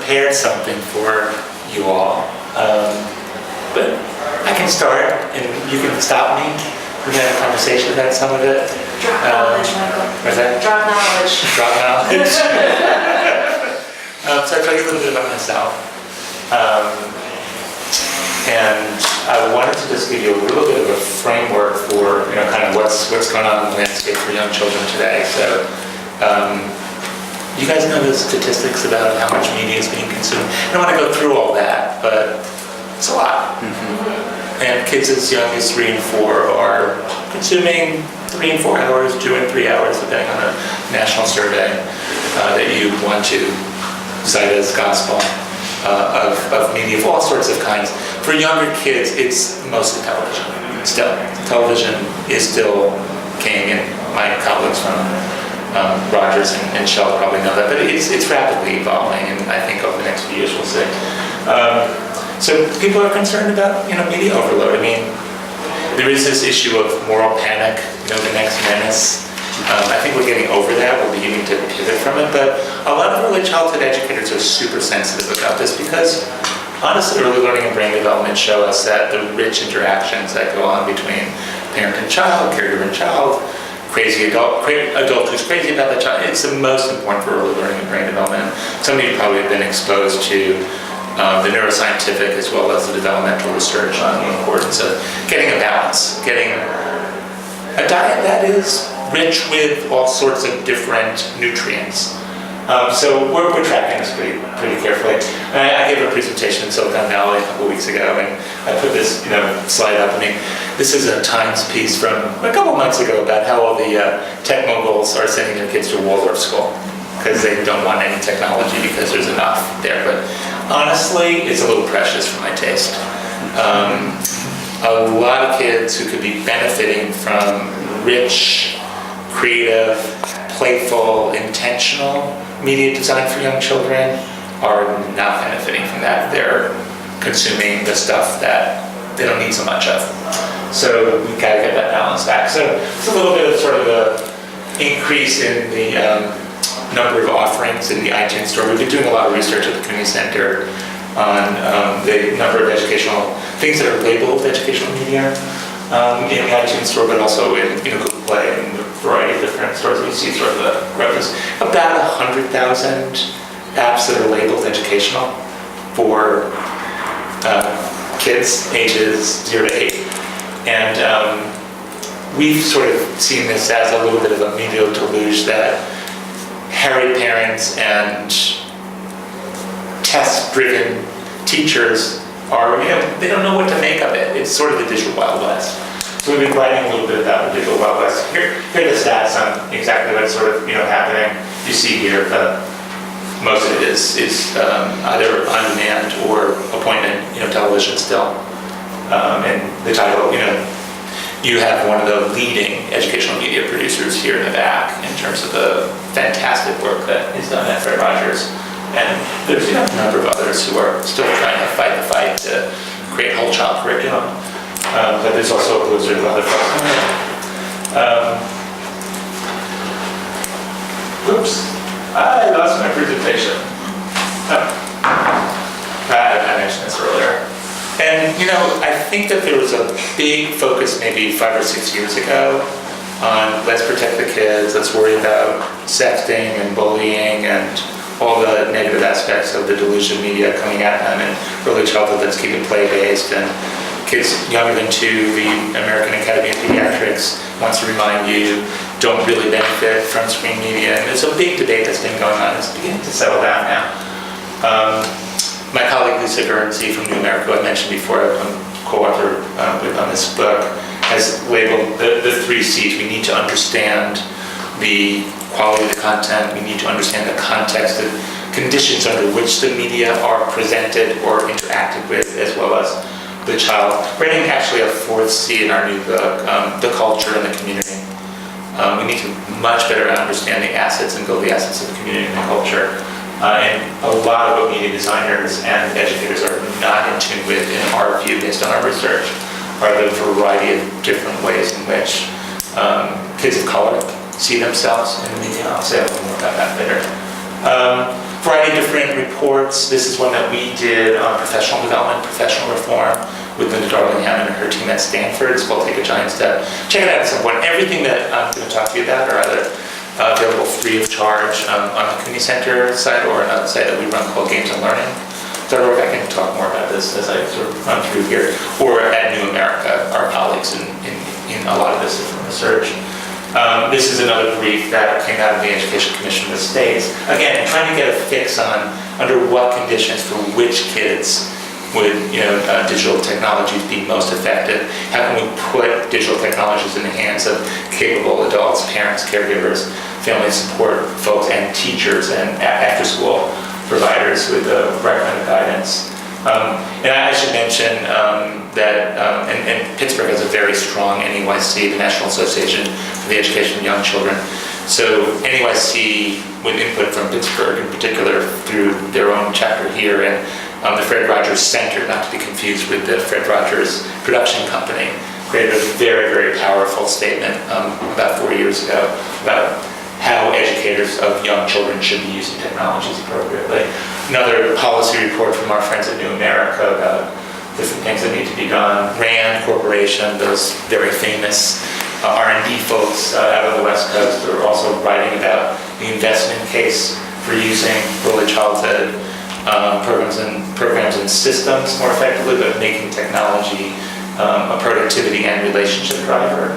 prepared something for you all, but I can start and you can stop me. We can have a conversation about some of it. Drop knowledge, Michael. What's that? Drop knowledge. Drop knowledge. So I'll tell you a little bit about myself. And I wanted to just give you a little bit of a framework for, kind of what's going on in the landscape for young children today. So, you guys know the statistics about how much media is being consumed. I don't want to go through all that, but it's a lot. Mm-hmm. And kids as young as 3 and 4 are consuming 3 and 4 hours, 2 and 3 hours, depending on a national survey that you want to cite as gospel. Of media of all sorts of kinds. For younger kids, it's mostly television. Still, television is still king, and my colleagues from Rogers and Shell probably know that, but it's rapidly evolving, and I think over the next few years we'll see. So people are concerned about media overload. I mean, there is this issue of moral panic, the next menace. I think we're getting over that. We're beginning to pivot from it. But a lot of early childhood educators are super sensitive about this because, honestly, early learning and brain development show us that the rich interactions that go on between parent and child, caregiver and child, crazy adult who's crazy about the child, it's the most important for early learning and brain development. Some of you probably have been exposed to the neuroscientific as well as the developmental research on the importance of getting a balance, getting a diet that is rich with all sorts of different nutrients. So we're tracking this pretty carefully. And I gave a presentation in Silicon Valley a couple of weeks ago, and I put this slide up. I mean, this is a Times piece from a couple months ago about how all the tech moguls are sending their kids to Waldorf school because they don't want any technology because there's enough there. But honestly, it's a little precious for my taste. A lot of kids who could be benefiting from rich, creative, playful, intentional media designed for young children are not benefiting from that. They're consuming the stuff that they don't need so much of. So we've got to get that balance back. So it's a little bit of sort of the increase in the number of offerings in the iTunes store. We've been doing a lot of research at the Cooney Center on the number of educational things that are labeled educational media in the iTunes store, but also in Google Play and a variety of different stores. We see sort of the growth is about 100,000 apps that are labeled educational for kids ages 0 to 8. And we've sort of seen this as a little bit of a media deluge that harried parents and test-driven teachers are, they don't know what to make of it. It's sort of the digital Wild West. So we've been writing a little bit about the digital Wild West. Here are the stats on exactly what's sort of happening. You see here that most of it is either on demand or appointment television still. And the title, you have one of the leading educational media producers here in the back in terms of the fantastic work that is done at Rogers. And there's a number of others who are still trying to fight the fight to create whole child curriculum. But there's also a blizzard of other folks coming in. Oops, I lost my presentation. I mentioned this earlier. And I think that there was a big focus maybe 5 or 6 years ago on let's protect the kids, let's worry about sexting and bullying and all the negative aspects of the delusion media coming at them in early childhood. Let's keep it play-based. And kids younger than 2, the American Academy of Pediatrics wants to remind you, don't really benefit from screen media. And there's a big debate that's been going on. It's beginning to settle down now. My colleague Lisa Guernsey from New America, I mentioned before, I'm co-author with on this book, has labeled the 3 C's. We need to understand the quality of the content. We need to understand the context, the conditions under which the media are presented or interacted with, as well as the child. We're writing actually a 4th C in our new book, the culture and the community. We need to much better understand the assets and build the assets of the community and the culture. And a lot of what media designers and educators are not in tune with, in our view, based on our research, are the variety of different ways in which kids of color see themselves in the media. I'll say a little more about that later. variety of different reports. This is one that we did on professional development, professional reform, with Linda Darling-Hammond and her team at Stanford. It's called Take a Giant Step. Check it out at some point. Everything that I'm going to talk to you about are either available free of charge on the Cooney Center site or another site that we run called Games and Learning. So I can talk more about this as I sort of run through here. Or at New America, our colleagues in a lot of this different research. This is another brief that came out of the Education Commission of the States. Again, trying to get a fix on under what conditions for which kids would digital technologies be most effective. How can we put digital technologies in the hands of capable adults, parents, caregivers, family support folks, and teachers, and after-school providers with the right kind of guidance. And I should mention that and Pittsburgh has a very strong NEYC, the National Association for the Education of Young Children. So NEYC, with input from Pittsburgh in particular, through their own chapter here, and the Fred Rogers Center, not to be confused with the Fred Rogers Production Company, created a very, very powerful statement about 4 years ago about how educators of young children should be using technologies appropriately. Another policy report from our friends at New America about different things that need to be done. RAND Corporation, those very famous R&D folks out of the West Coast, are also writing about the investment case for using early childhood programs and systems more effectively, but making technology a productivity and relationship driver.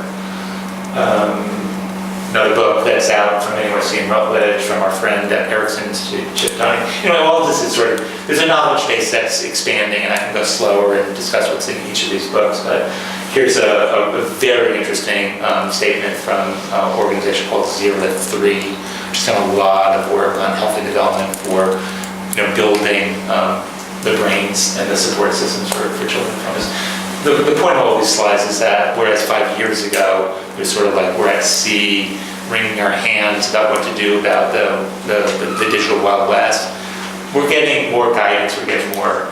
Another book that's out from NYC and Rutledge from our friend at Erickson Institute, Chip Dunning. All of this is sort of, there's a knowledge base that's expanding, and I can go slower and discuss what's in each of these books, but here's a very interesting statement from an organization called 0 to 3, which has done a lot of work on healthy development for building the brains and the support systems for children from this. The point of all these slides is that whereas 5 years ago, it was sort of like we're at sea, wringing our hands about what to do about the digital Wild West, we're getting more guidance, we're getting more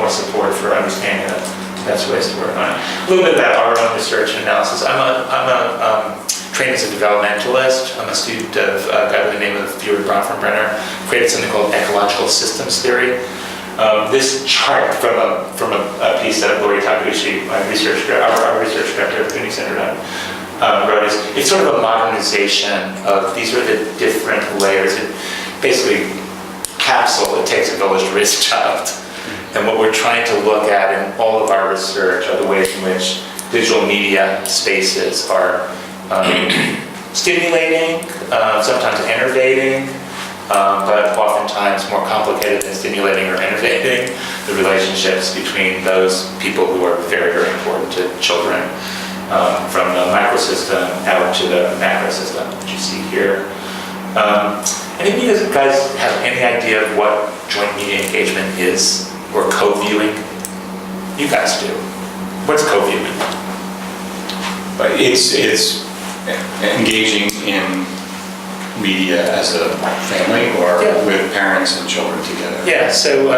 support for understanding the best ways to work on it. A little bit about our own research and analysis. I'm trained as a developmentalist. I'm a student of a guy by the name of Fjord Bronfenbrenner, created something called ecological systems theory. This chart from a piece that Lori Takushi, our research director at the Cooney Center, wrote. It's sort of a modernization of, these are the different layers. It basically capsule, it takes a village to raise a child. And what we're trying to look at in all of our research are the ways in which digital media spaces are stimulating, sometimes enervating, but oftentimes more complicated than stimulating or enervating the relationships between those people who are very, very important to children, from the microsystem out to the macrosystem that you see here. Any of you guys have any idea of what joint media engagement is, or co-viewing? You guys do. What's co-viewing? It's engaging in media as a family, or with parents and children together. Yeah, so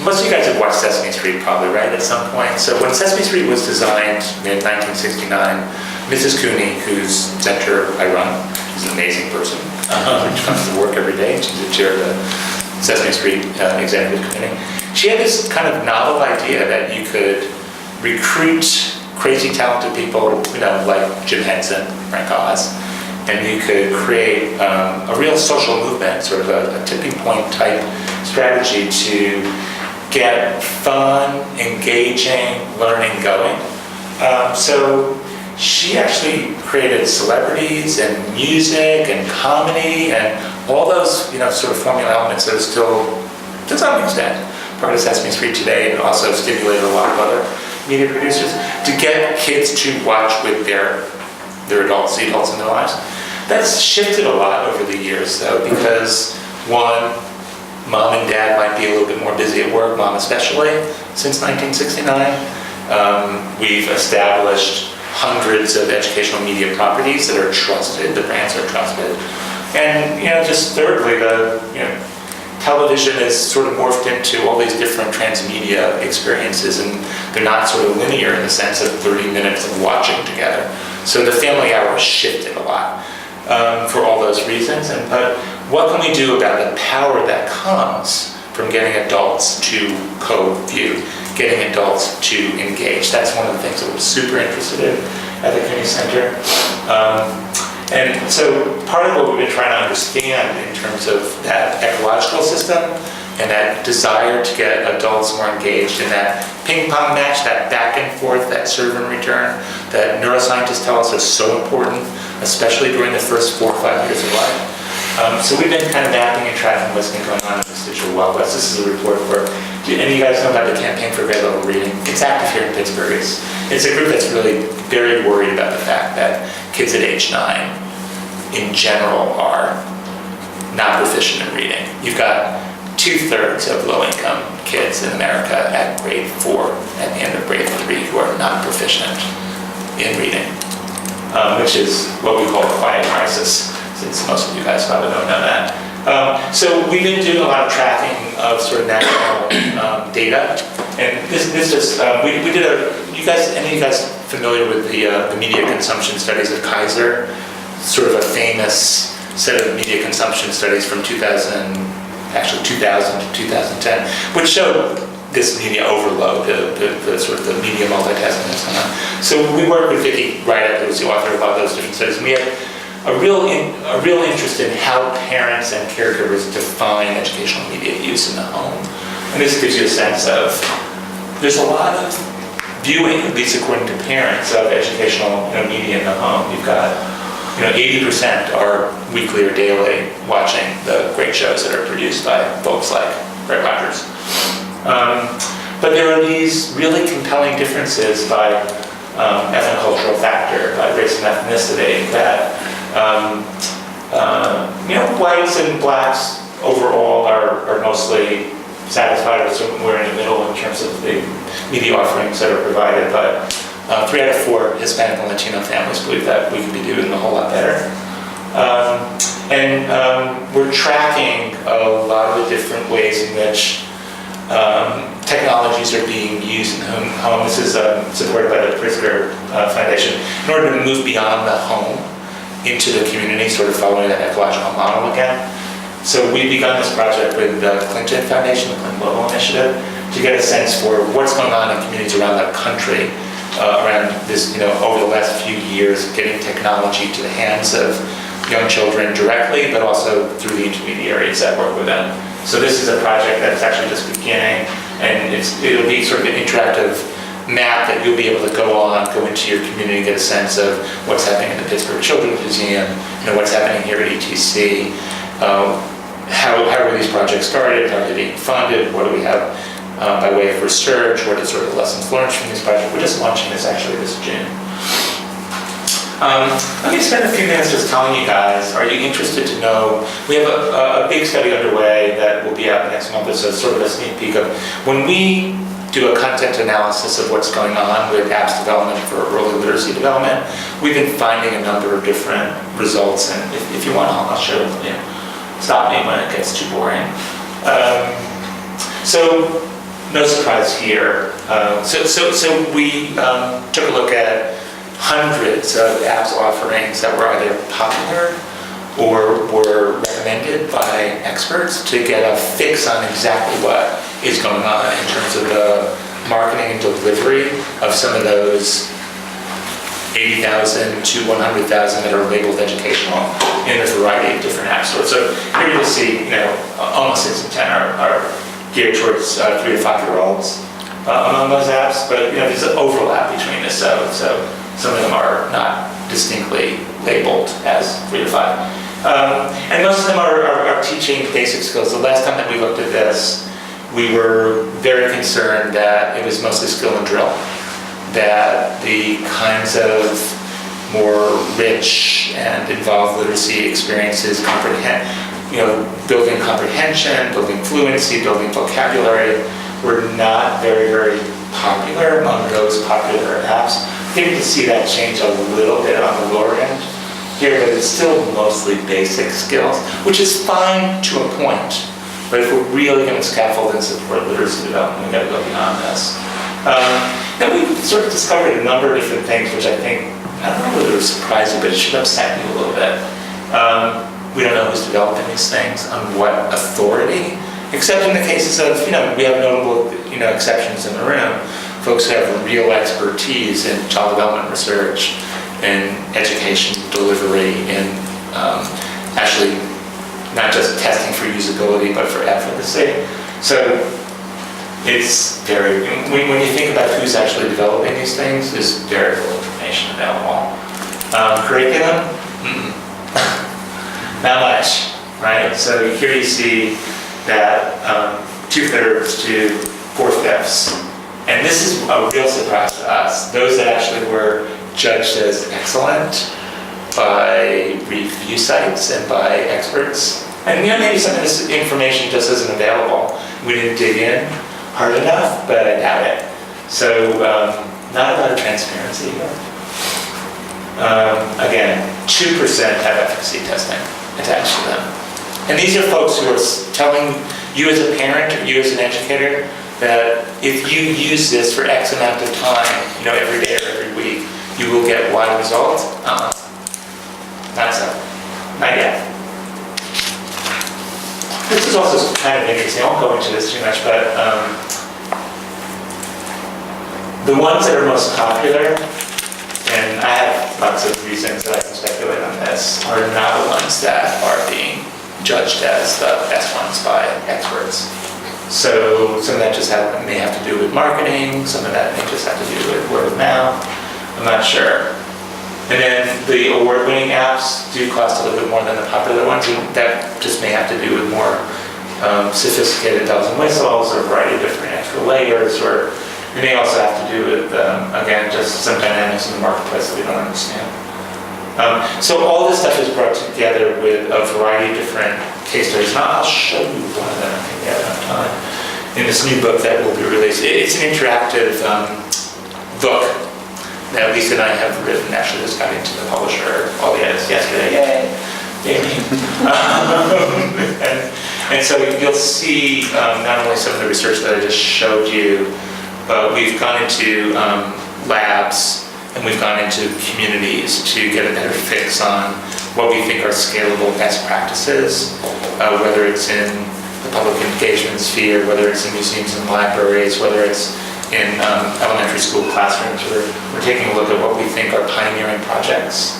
most of you guys have watched Sesame Street probably, right, at some point. So when Sesame Street was designed in 1969, Mrs. Cooney, whose center I run, is an amazing person, who comes to work every day. She's the chair of the Sesame Street Executive Committee. She had this kind of novel idea that you could recruit crazy talented people, like Jim Henson, Frank Oz, and you could create a real social movement, sort of a tipping point type strategy to get fun, engaging learning going. So she actually created celebrities and music and comedy and all those sort of formula elements that are still, to some extent, part of Sesame Street today, and also stimulated a lot of other media producers to get kids to watch with their adults, the adults in their lives. That's shifted a lot over the years, though, because one, mom and dad might be a little bit more busy at work, mom especially, since 1969. We've established hundreds of educational media properties that are trusted, the brands are trusted. And, just thirdly, television is sort of morphed into all these different transmedia experiences, and they're not sort of linear in the sense of 30 minutes of watching together. So the family hour shifted a lot for all those reasons. But what can we do about the power that comes from getting adults to co-view, getting adults to engage? That's one of the things that we're super interested in at the Cooney Center. And so part of what we've been trying to understand in terms of that ecological system and that desire to get adults more engaged in that ping-pong match, that back and forth, that serve and return, that neuroscientists tell us is so important, especially during the first 4 or 5 years of life. So we've been kind of mapping and tracking what's been going on in this digital Wild West. This is a report for, do any of you guys know about the Campaign for Grade Level Reading? It's active here in Pittsburgh. It's a group that's really very worried about the fact that kids at age 9 in general are not proficient in reading. You've got 2/3 of low-income kids in America at grade 4, at the end of grade 3, who are not proficient in reading, which is what we call a quiet crisis, since most of you guys probably don't know that. So we've been doing a lot of tracking of sort of national data, and this is, we did any of you guys familiar with the media consumption studies of Kaiser? Sort of a famous set of media consumption studies from 2000 to 2010, which showed this media overload, the sort of the media multitasking that's going on. So we worked with Vicki Wright, who was the author of all those different studies, and we had a real interest in how parents and caregivers define educational media use in the home. And this gives you a sense of, there's a lot of viewing, at least according to parents, of educational media in the home. You've got 80% are weekly or daily watching the great shows that are produced by folks like Greg Rogers. But there are these really compelling differences by ethnocultural factor, by race and ethnicity, that whites and blacks overall are mostly satisfied, or somewhere in the middle in terms of the media offerings that are provided, but 3 out of 4 Hispanic and Latino families believe that we could be doing a whole lot better. We're tracking a lot of the different ways in which technologies are being used in the home. This is supported by the Pritzker Foundation in order to move beyond the home into the community, sort of following that ecological model again. So we've begun this project with the Clinton Foundation, the Clinton Global Initiative, to get a sense for what's going on in communities around the country around this, over the last few years, getting technology to the hands of young children directly, but also through the intermediaries that work with them. So this is a project that's actually just beginning, and it'll be sort of an interactive map that you'll be able to go into your community and get a sense of what's happening in the Pittsburgh Children's Museum, what's happening here at ETC, how were these projects started, how are they being funded, what do we have by way of research, what are sort of lessons learned from these projects. We're just launching this actually this June. Let me spend a few minutes just telling you guys, are you interested to know, we have a big study underway that will be out next month. It's sort of a sneak peek of, when we do a content analysis of what's going on with apps development for early literacy development, we've been finding a number of different results, and if you want, I'll show them to you. Stop me when it gets too boring. So, no surprise here. So we took a look at hundreds of apps offerings that were either popular or were recommended by experts to get a fix on exactly what is going on in terms of the marketing and delivery of some of those 80,000 to 100,000 that are labeled educational in a variety of different app stores. So here you'll see, almost 6 in 10 are geared towards 3 to 5-year-olds among those apps, but there's an overlap between this, so some of them are not distinctly labeled as 3 to 5. And most of them are teaching basic skills. The last time that we looked at this, we were very concerned that it was mostly skill and drill, that the kinds of more rich and involved literacy experiences, building comprehension, building fluency, building vocabulary, were not very, very popular among those popular apps. Maybe to see that change a little bit on the lower end here, but it's still mostly basic skills, which is fine to a point. But if we're really going to scaffold and support literacy development, we've got to go beyond this. Then we sort of discovered a number of different things, which I think, I don't know whether it would surprise you, but it should upset you a little bit. We don't know who's developing these things, on what authority, except in the cases of, we have notable, exceptions in the room, folks who have real expertise in child development research, in education delivery, in actually not just testing for usability, but for efficacy. So it's very, when you think about who's actually developing these things, there's very little information available. Curriculum? Not much, right? So here you see that 2/3 to 4/5. And this is a real surprise to us. Those that actually were judged as excellent by review sites and by experts. And maybe some of this information just isn't available. We didn't dig in hard enough, but I doubt it. So not a lot of transparency here. Again, 2% have efficacy testing attached to them. And these are folks who are telling you as a parent or you as an educator that if you use this for X amount of time, every day or every week, you will get Y results. Not so. Not yet. This is also kind of interesting. I won't go into this too much, but the ones that are most popular, and I have lots of reasons that I can speculate on this, are not the ones that are being judged as the best ones by experts. So some of that just may have to do with marketing, some of that may just have to do with word of mouth. I'm not sure. And then the award-winning apps do cost a little bit more than the popular ones, and that just may have to do with more sophisticated bells and whistles, or a variety of different extra layers, or it may also have to do with, again, just some dynamics in the marketplace that we don't understand. So all this stuff is brought together with a variety of different case studies. And I'll show you one of them, I think we have enough time, in this new book that will be released. It's an interactive book that Lisa and I have written. Actually just got into the publisher all the edits yesterday. Yay! And so you'll see not only some of the research that I just showed you, but we've gone into labs and we've gone into communities to get a better fix on what we think are scalable best practices, whether it's in the public engagement sphere, whether it's in museums and libraries, whether it's in elementary school classrooms. We're taking a look at what we think are pioneering projects.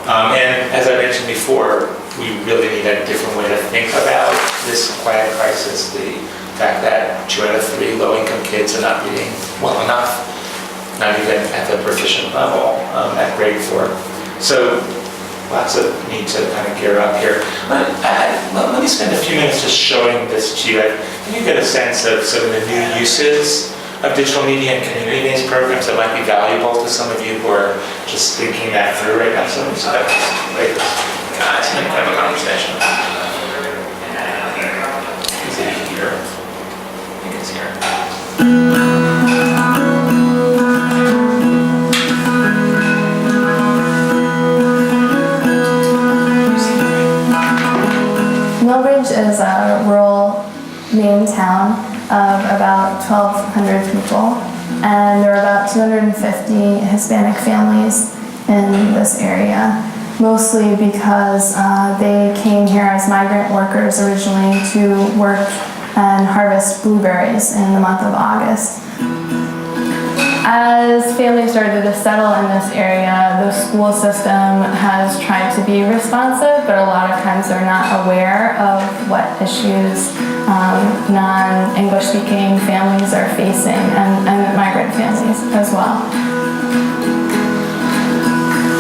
And as I mentioned before, we really need a different way to think about this quiet crisis, the fact that 2 out of 3 low-income kids are not reading well enough, not even at the proficient level at grade 4. So lots of need to kind of gear up here. Let me spend a few minutes just showing this to you. I think you get a sense of some of the new uses of digital media and community-based programs that might be valuable to some of you who are just thinking that through right now. So let me see that later. Guys, let me have a conversation. Is it here? I think it's here. Millbridge is a rural Maine town of about 1,200 people, and there are about 250 Hispanic families in this area, mostly because they came here as migrant workers originally to work and harvest blueberries in the month of August. As families started to settle in this area, the school system has tried to be responsive, but a lot of times they're not aware of what issues non-English speaking families are facing, and migrant families as well.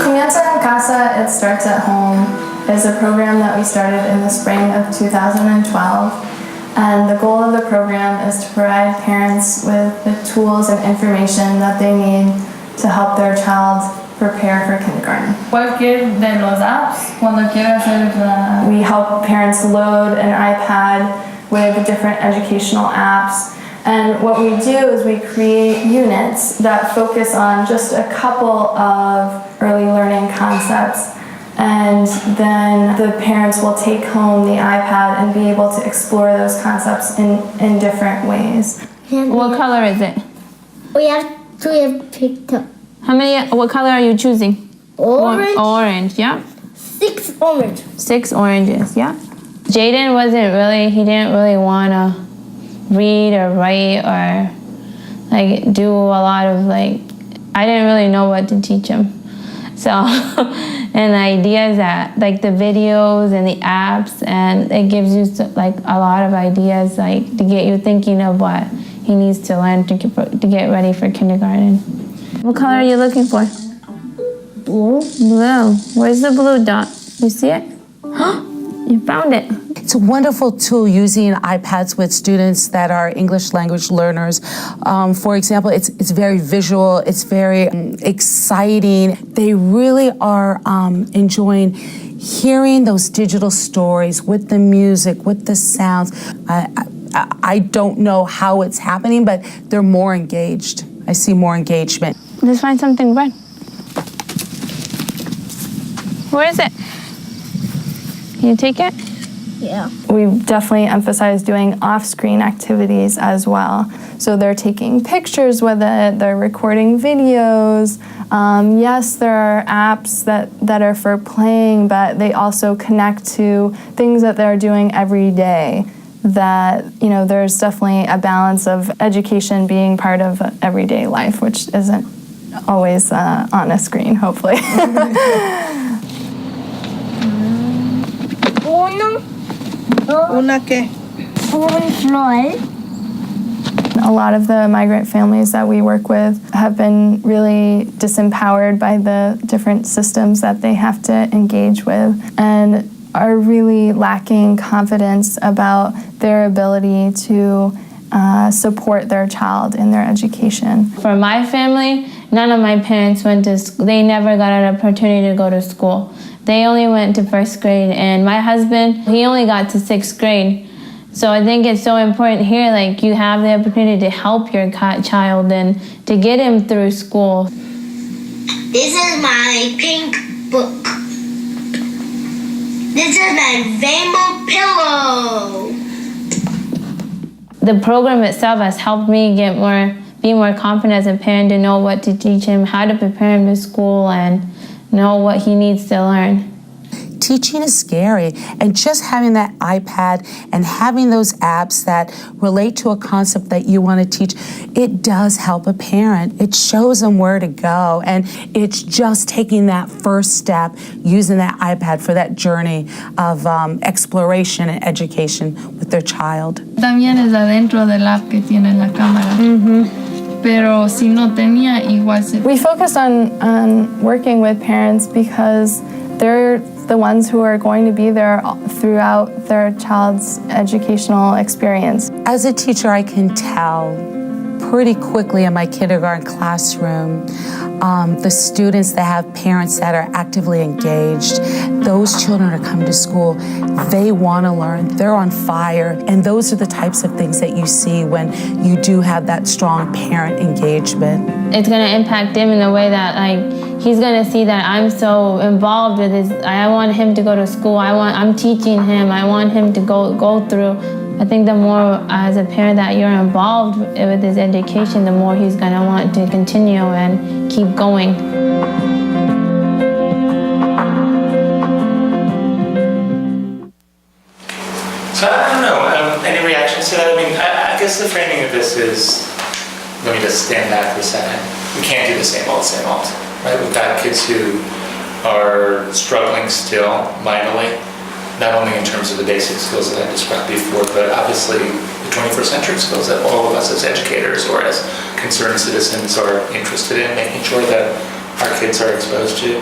Comienza en Casa, It Starts at Home, is a program that we started in the spring of 2012. And the goal of the program is to provide parents with the tools and information that they need to help their child prepare for kindergarten. Cualquier de los apps, cuando quiera hacer la... We help parents load an iPad with different educational apps. And what we do is we create units that focus on just a couple of early learning concepts. And then the parents will take home the iPad and be able to explore those concepts in different ways. What color is it? We have picked up What color are you choosing? orange, Orange, yeah. 6 oranges. 6 oranges, yeah. Jaden he didn't really want to read or write or like do a lot of like, I didn't really know what to teach him. So, and the idea is that like the videos and the apps, and it gives you like a lot of ideas like to get you thinking of what he needs to learn to get ready for kindergarten. What color are you looking for? Blue. Blue. Where's the blue dot? You see it? You found it. It's a wonderful tool using iPads with students that are English language learners. For example, it's very visual, it's very exciting. They really are enjoying hearing those digital stories with the music, with the sounds. I don't know how it's happening, but they're more engaged. I see more engagement. Let's find something red. Where is it? Can you take it? Yeah. We definitely emphasize doing off-screen activities as well. So they're taking pictures with it, they're recording videos. Yes, there are apps that are for playing, but they also connect to things that they're doing every day. That, you know, there's definitely a balance of education being part of everyday life, which isn't always on a screen, hopefully. ¿Una qué? Un flor. A lot of the migrant families that we work with have been really disempowered by the different systems that they have to engage with and are really lacking confidence about their ability to support their child in their education. For my family, none of my parents went to school. They never got an opportunity to go to school. They only went to 1st grade, and my husband, he only got to 6th grade. So I think it's so important here, like you have the opportunity to help your child and to get him through school. This is my pink book. This is my rainbow pillow. The program itself has helped me be more confident as a parent to know what to teach him, how to prepare him to school, and know what he needs to learn. Teaching is scary, and just having that iPad and having those apps that relate to a concept that you want to teach, it does help a parent. It shows them where to go, and it's just taking that first step, using that iPad for that journey of exploration and education with their child. También es adentro del app que tiene la cámara. Pero si no tenía, igual se... We focused on working with parents because they're the ones who are going to be there throughout their child's educational experience. As a teacher, I can tell pretty quickly in my kindergarten classroom, the students that have parents that are actively engaged, those children are coming to school, they want to learn, they're on fire, and those are the types of things that you see when you do have that strong parent engagement. It's going to impact him in a way that like he's going to see that I'm so involved with his, I want him to go to school, I'm teaching him, I want him to go through. I think the more as a parent that you're involved with his education, the more he's going to want to continue and keep going. So I don't know, any reactions to that? I mean, I guess the framing of this is, let me just stand back for a second. We can't do the same old, right? We've got kids who are struggling still mightily, not only in terms of the basic skills that I described before, but obviously the 21st century skills that all of us as educators or as concerned citizens are interested in making sure that our kids are exposed to.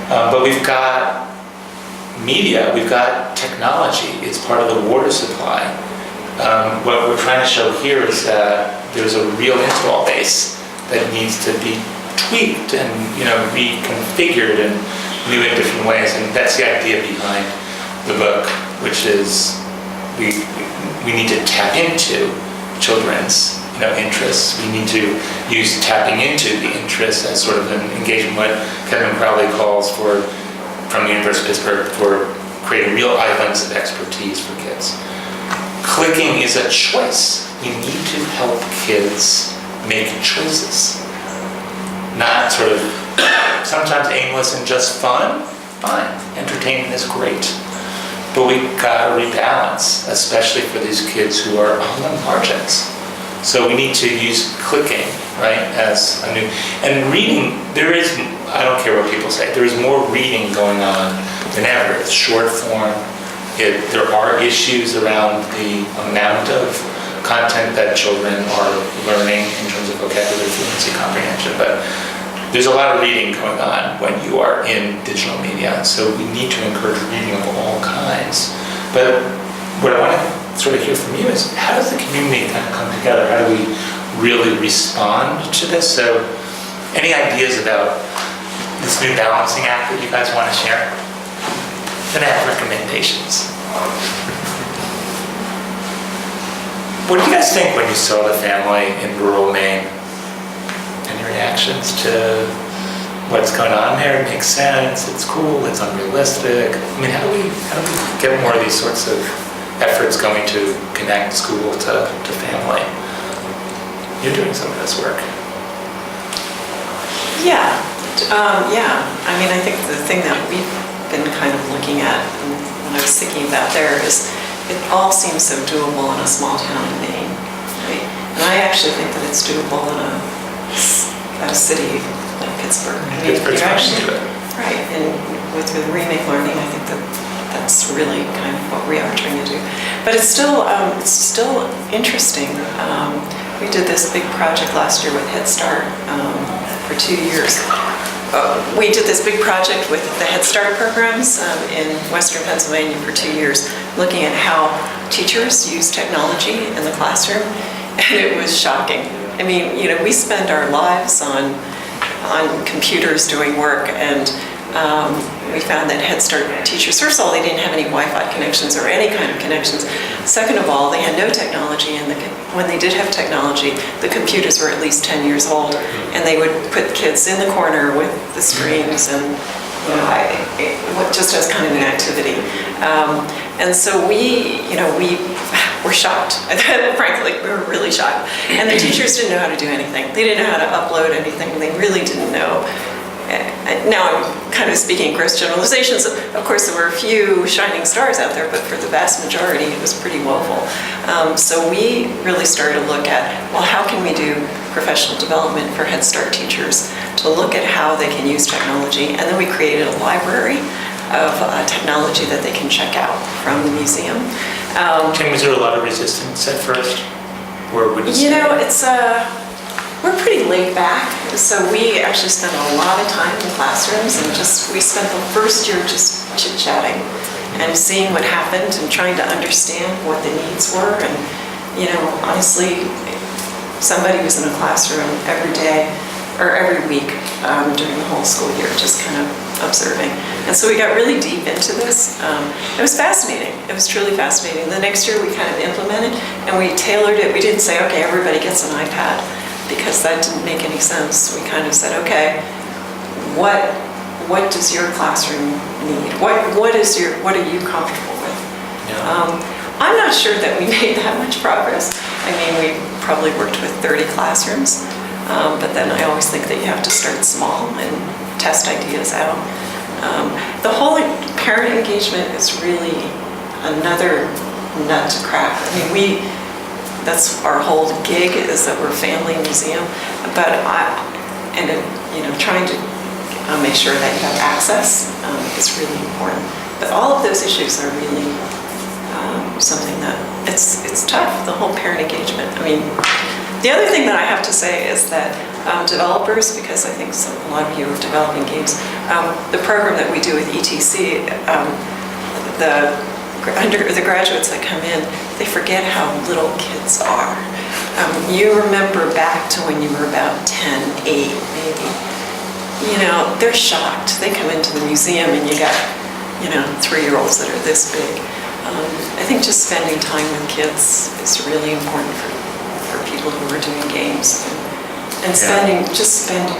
But we've got media, we've got technology, it's part of the water supply. What we're trying to show here is that there's a real install base that needs to be tweaked and reconfigured in new and different ways, and that's the idea behind the book, which is we need to tap into children's interests. We need to use tapping into the interests as sort of an engagement, what Kevin Crowley calls for, from the University of Pittsburgh, for creating real islands of expertise for kids. Clicking is a choice. We need to help kids make choices. Not sort of sometimes aimless and just fun, fine, entertainment is great. But we gotta rebalance, especially for these kids who are on margins. So we need to use clicking, right, as a new, and reading, there is, I don't care what people say, there is more reading going on than ever. It's short form. There are issues around the amount of content that children are learning in terms of vocabulary, fluency, comprehension, but there's a lot of reading going on when you are in digital media, so we need to encourage reading of all kinds. But what I want to sort of hear from you is, how does the community kind of come together? How do we really respond to this? So any ideas about this new balancing act that you guys want to share? And I have recommendations. What do you guys think when you saw the family in rural Maine? Any reactions to what's going on there? It makes sense, it's cool, it's unrealistic. I mean, how do we get more of these sorts of efforts going to connect school to family? You're doing some of this work. Yeah. I mean, I think the thing that we've been kind of looking at, and when I was thinking about there, is it all seems so doable in a small town in Maine, right? And I actually think that it's doable in a city like Pittsburgh. I mean, Pittsburgh's trying to do it. Right, and with remake learning, I think that's really kind of what we are trying to do. But it's still interesting. We did this big project last year with Head Start for 2 years. We did this big project with the Head Start programs in Western Pennsylvania for 2 years, looking at how teachers use technology in the classroom, and it was shocking. I mean, we spend our lives on computers doing work, and we found that Head Start teachers, first of all, they didn't have any Wi-Fi connections or any kind of connections. Second of all, they had no technology, and when they did have technology, the computers were at least 10 years old, and they would put kids in the corner with the screens, and just as kind of an activity. And so we were shocked. Frankly, we were really shocked. And the teachers didn't know how to do anything. They didn't know how to upload anything. They really didn't know. Now I'm kind of speaking gross generalizations. Of course, there were a few shining stars out there, but for the vast majority, it was pretty woeful. So we really started to look at, well, how can we do professional development for Head Start teachers to look at how they can use technology? And then we created a library of technology that they can check out from the museum. Was there a lot of resistance at first? Or would we're pretty laid back, so we actually spent a lot of time in classrooms, and we spent the first year just chit-chatting and seeing what happened and trying to understand what the needs were. And honestly, somebody was in a classroom every day or every week during the whole school year, just kind of observing. And so we got really deep into this. It was fascinating. It was truly fascinating. The next year we kind of implemented, and we tailored it. We didn't say, okay, everybody gets an iPad, because that didn't make any sense. We kind of said, okay, what does your classroom need? What are you comfortable with? Yeah. I'm not sure that we made that much progress. I mean, we probably worked with 30 classrooms, but then I always think that you have to start small and test ideas out. The whole parent engagement is really another nut to crack. I mean, that's our whole gig, is that we're a family museum, but trying to make sure that you have access is really important. But all of those issues are really something that it's tough, the whole parent engagement. I mean, the other thing that I have to say is that developers, because I think a lot of you are developing games, the program that we do with ETC, the graduates that come in, they forget how little kids are. You remember back to when you were about 10, 8 maybe. They're shocked. They come into the museum and you got, 3-year-olds that are this big. I think just spending time with kids is really important for people who are doing games. And spending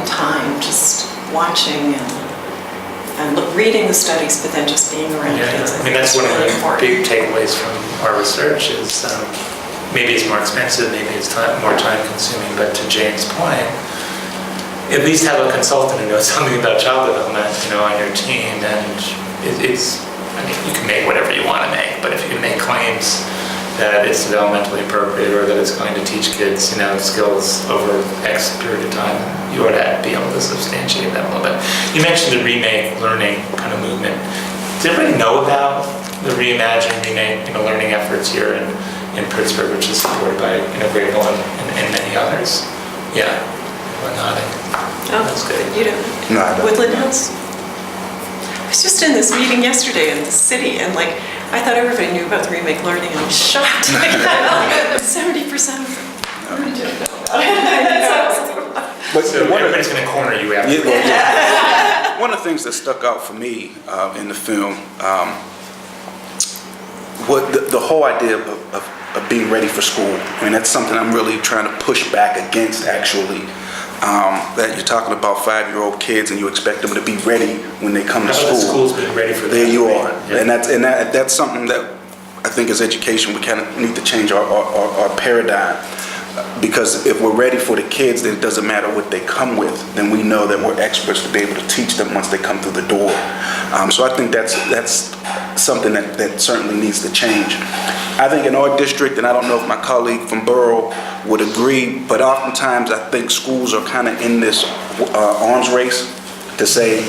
time just watching and reading the studies, but then just being around kids. I mean, that's one of the big takeaways from our research is maybe it's more expensive, maybe it's more time consuming, but to Jane's point, at least have a consultant who knows something about child development, on your team, and I mean, you can make whatever you want to make, but if you can make claims that it's developmentally appropriate or that it's going to teach kids, skills over X period of time, you ought to be able to substantiate that a little bit. You mentioned the remake learning kind of movement. Does everybody know about the Reimagine, Remake, learning efforts here in Pittsburgh, which is supported by, Grable and many others? Yeah, we're nodding. Oh, that's good. You don't? No, I don't. Woodland Hills? I was just in this meeting yesterday in the city, and I thought everybody knew about the remake learning, and I was shocked. 70% of them really didn't know about it. But So everybody's going to corner you after. One of the things that stuck out for me in the film, what the whole idea of being ready for school. I mean, that's something I'm really trying to push back against, actually. That you're talking about 5-year-old kids and you expect them to be ready when they come to school. The school's been ready for that. There you are. Yeah. And that's something that I think as education we kind of need to change our paradigm. Because if we're ready for the kids, then it doesn't matter what they come with. Then we know that we're experts to be able to teach them once they come through the door. So I think that's something that certainly needs to change. I think in our district, and I don't know if my colleague from Borough would agree, but oftentimes I think schools are kind of in this arms race to say,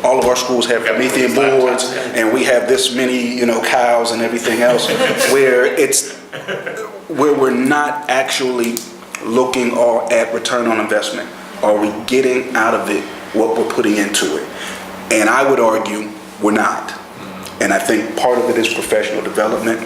all of our schools have Promethean boards, and we have this many, cows and everything else, where we're not actually looking at return on investment. Are we getting out of it what we're putting into it? And I would argue we're not. And I think part of it is professional development.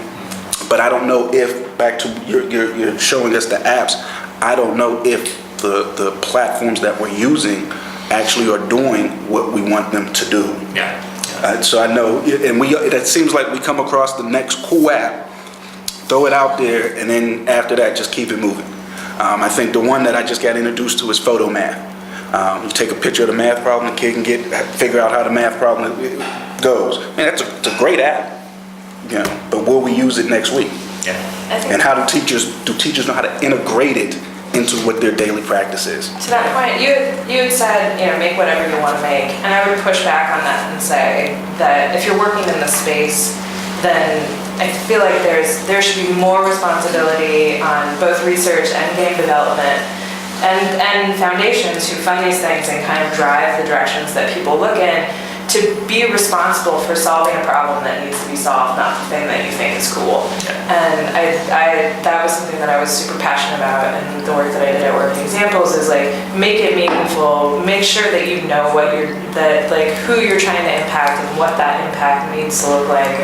But I don't know if, back to you're showing us the apps, I don't know if the platforms that we're using actually are doing what we want them to do. Yeah. So I know, and it seems like we come across the next cool app, throw it out there, and then after that, just keep it moving. I think the one that I just got introduced to is Photo Math. You take a picture of the math problem, the kid can figure out how the math problem goes. Man, it's a great app, but will we use it next week? Yeah. And how do teachers know how to integrate it into what their daily practice is? To that point, you had said, make whatever you want to make, and I would push back on that and say that if you're working in the space, then I feel like there should be more responsibility on both research and game development and foundations who fund these things and kind of drive the directions that people look in to be responsible for solving a problem that needs to be solved, not the thing that you think is cool. And that was something that I was super passionate about, and the work that I did at Working Examples is make it meaningful, make sure that you know who you're trying to impact and what that impact needs to look like,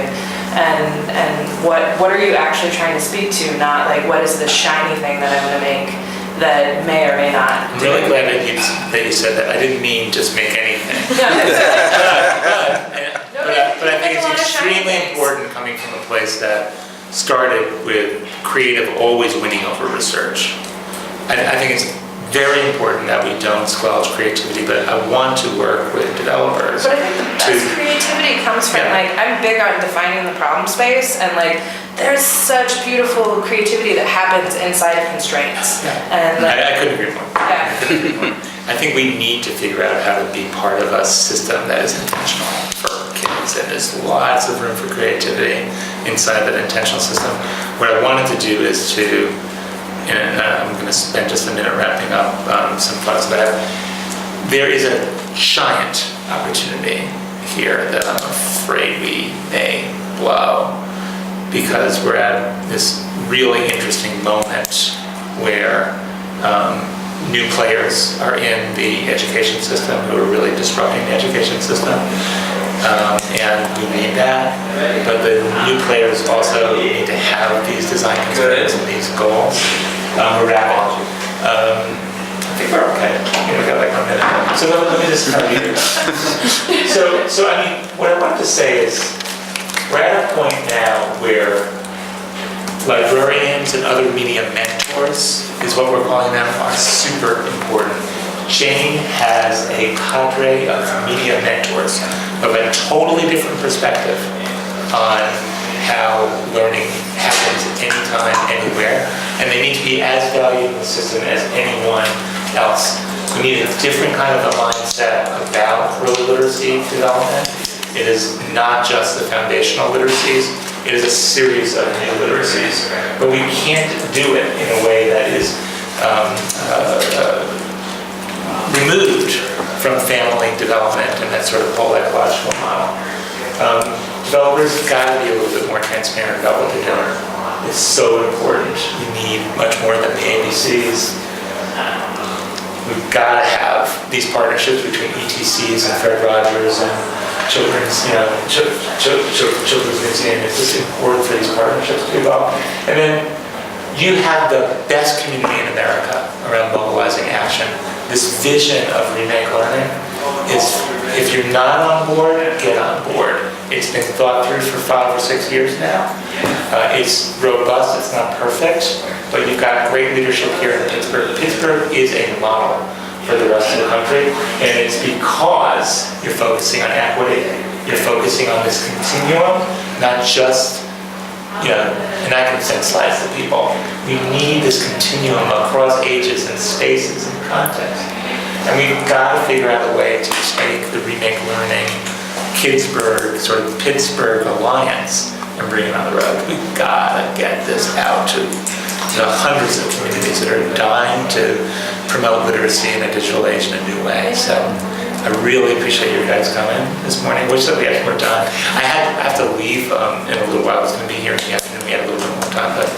and what are you actually trying to speak to, not what is the shiny thing that I'm going to make that may or may not. I'm really glad that you said that. I didn't mean just make anything. No. But I think it's extremely important coming from a place that started with creative always winning over research. I think it's very important that we don't squelch creativity, but I want to work with developers. But I think the best creativity comes from, I'm big on defining the problem space, and there's such beautiful creativity that happens inside of constraints. Yeah. And I couldn't agree more. Yeah. I couldn't agree more. I think we need to figure out how to be part of a system that is intentional for kids, and there's lots of room for creativity inside that intentional system. What I wanted to do is to, and I'm going to spend just a minute wrapping up some thoughts about it. There is a giant opportunity here that I'm afraid we may blow, because we're at this really interesting moment where new players are in the education system who are really disrupting the education system. And we need that, but the new players also need to have these design constraints and these goals. We're wrapping. I think we're okay. We got 1 minute. So let me just kind of read it. So I mean, what I wanted to say is, we're at a point now where librarians and other media mentors, is what we're calling them, are super important. Jane has a cadre of media mentors who have a totally different perspective on how learning happens anytime, anywhere, and they need to be as valued in the system as anyone else. We need a different kind of a mindset about early literacy development. It is not just the foundational literacies, it is a series of new literacies. But we can't do it in a way that is removed from family development and that sort of whole ecological model. Developers gotta be a little bit more transparent about what they're doing. It's so important. We need much more than the ABCs. We've gotta have these partnerships between ETCs and Fred Rogers and Children's Museum. It's just important for these partnerships to evolve. And then you have the best community in America around mobilizing action. This vision of remake learning is, if you're not on board, get on board. It's been thought through for 5 or 6 years now. It's robust, it's not perfect, but you've got great leadership here in Pittsburgh. Pittsburgh is a model for the rest of the country, and it's because you're focusing on equity, you're focusing on this continuum, not just, and I can send slides to people. We need this continuum across ages and spaces and contexts. And we've got to figure out a way to take the Remake Learning, Kidsburg, sort of Pittsburgh alliance and bring it on the road. We've got to get this out to hundreds of communities that are dying to promote literacy in a digital age in a new way. So I really appreciate you guys coming this morning. Wish that we had more time. I have to leave in a little while. I was going to be here in the afternoon. We had a little bit more time, but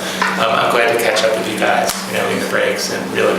I'm glad to catch up with you guys, in the breaks, and really